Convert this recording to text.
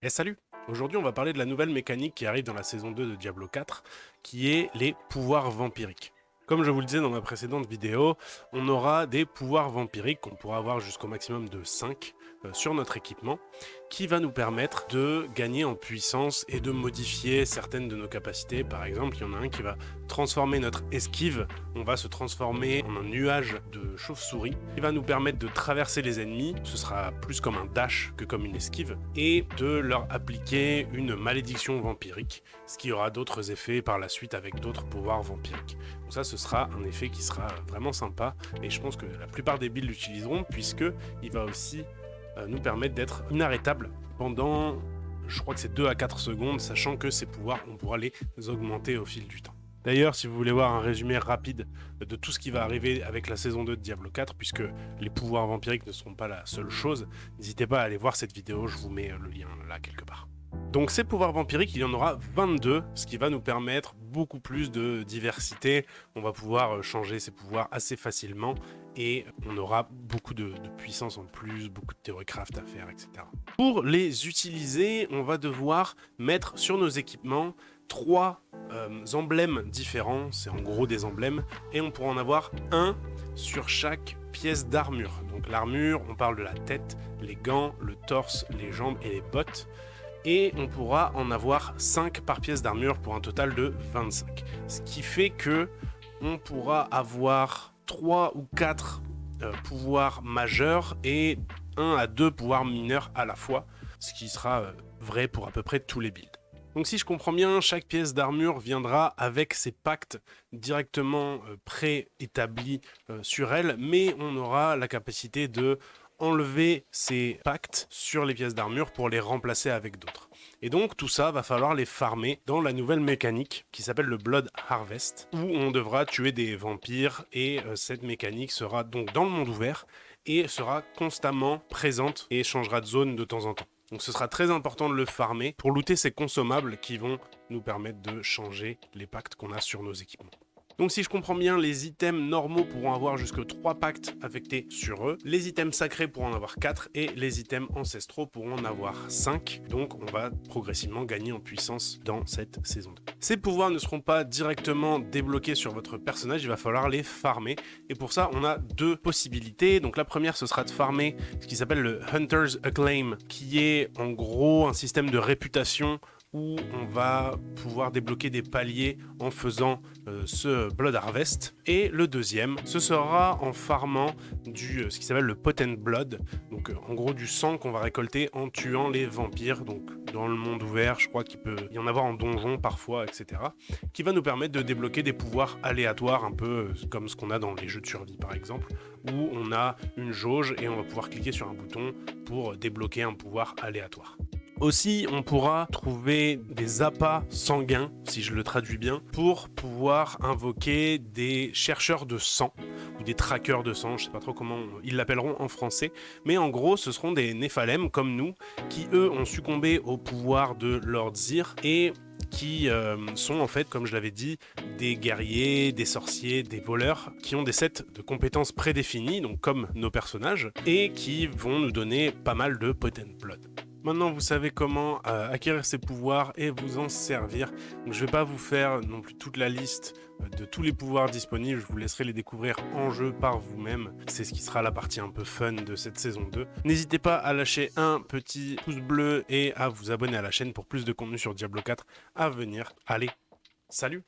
Et salut! Aujourd'hui, on va parler de la nouvelle mécanique qui arrive dans la saison 2 de Diablo 4, qui est les pouvoirs vampiriques. Comme je vous le disais dans ma précédente vidéo, on aura des pouvoirs vampiriques qu'on pourra avoir jusqu'au maximum de 5 sur notre équipement, qui va nous permettre de gagner en puissance et de modifier certaines de nos capacités. Par exemple, il y en a un qui va transformer notre esquive, on va se transformer en un nuage de chauve-souris, qui va nous permettre de traverser les ennemis, ce sera plus comme un dash que comme une esquive, et de leur appliquer une malédiction vampirique, ce qui aura d'autres effets par la suite avec d'autres pouvoirs vampiriques. Donc ça, ce sera un effet qui sera vraiment sympa, et je pense que la plupart des builds l'utiliseront, puisque il va aussi nous permettre d'être inarrêtable pendant, je crois que c'est 2 à 4 secondes, sachant que ces pouvoirs, on pourra les augmenter au fil du temps. D'ailleurs, si vous voulez voir un résumé rapide de tout ce qui va arriver avec la saison 2 de Diablo 4, puisque les pouvoirs vampiriques ne seront pas la seule chose, n'hésitez pas à aller voir cette vidéo, je vous mets le lien là quelque part. Donc ces pouvoirs vampiriques, il y en aura 22, ce qui va nous permettre beaucoup plus de diversité. On va pouvoir changer ces pouvoirs assez facilement et on aura beaucoup de puissance en plus, beaucoup de theorycraft à faire, etc. Pour les utiliser, on va devoir mettre sur nos équipements 3 emblèmes différents, c'est en gros des emblèmes, et on pourra en avoir un sur chaque pièce d'armure. Donc l'armure, on parle de la tête, les gants, le torse, les jambes et les bottes. Et on pourra en avoir 5 par pièce d'armure pour un total de 25. Ce qui fait que on pourra avoir 3 ou 4 pouvoirs majeurs et 1 à 2 pouvoirs mineurs à la fois, ce qui sera vrai pour à peu près tous les builds. Donc si je comprends bien, chaque pièce d'armure viendra avec ses pactes directement préétablis sur elle, mais on aura la capacité de enlever ces pactes sur les pièces d'armure pour les remplacer avec d'autres. Et donc tout ça va falloir les farmer dans la nouvelle mécanique qui s'appelle le Blood Harvest, où on devra tuer des vampires et cette mécanique sera donc dans le monde ouvert et sera constamment présente et changera de zone de temps en temps. Donc ce sera très important de le farmer pour looter ces consommables qui vont nous permettre de changer les pactes qu'on a sur nos équipements. Donc si je comprends bien, les items normaux pourront avoir jusque 3 pactes affectés sur eux, les items sacrés pourront en avoir 4 et les items ancestraux pourront en avoir 5. Donc on va progressivement gagner en puissance dans cette saison 2. Ces pouvoirs ne seront pas directement débloqués sur votre personnage, il va falloir les farmer. Et pour ça, on a 2 possibilités. Donc la première, ce sera de farmer ce qui s'appelle le Hunter's Acclaim, qui est en gros un système de réputation où on va pouvoir débloquer des paliers en faisant ce Blood Harvest. Et le deuxième, ce sera en farmant ce qui s'appelle le Potent Blood, donc en gros du sang qu'on va récolter en tuant les vampires, donc dans le monde ouvert, je crois qu'il peut y en avoir en donjon parfois, etc., qui va nous permettre de débloquer des pouvoirs aléatoires, un peu comme ce qu'on a dans les jeux de survie par exemple, où on a une jauge et on va pouvoir cliquer sur un bouton pour débloquer un pouvoir aléatoire. Aussi, on pourra trouver des appâts sanguins, si je le traduis bien, pour pouvoir invoquer des chercheurs de sang, ou des traqueurs de sang, je sais pas trop comment ils l'appelleront en français, mais en gros, ce seront des Néphalem comme nous, qui eux ont succombé au pouvoir de Lord Zir, et qui sont en fait, comme je l'avais dit, des guerriers, des sorciers, des voleurs, qui ont des sets de compétences prédéfinis, donc comme nos personnages, et qui vont nous donner pas mal de Potent Blood. Maintenant, vous savez comment acquérir ces pouvoirs et vous en servir. Donc, je ne vais pas vous faire non plus toute la liste de tous les pouvoirs disponibles. Je vous laisserai les découvrir en jeu par vous-même. C'est ce qui sera la partie un peu fun de cette saison 2. N'hésitez pas à lâcher un petit pouce bleu et à vous abonner à la chaîne pour plus de contenu sur Diablo 4 à venir. Allez, salut!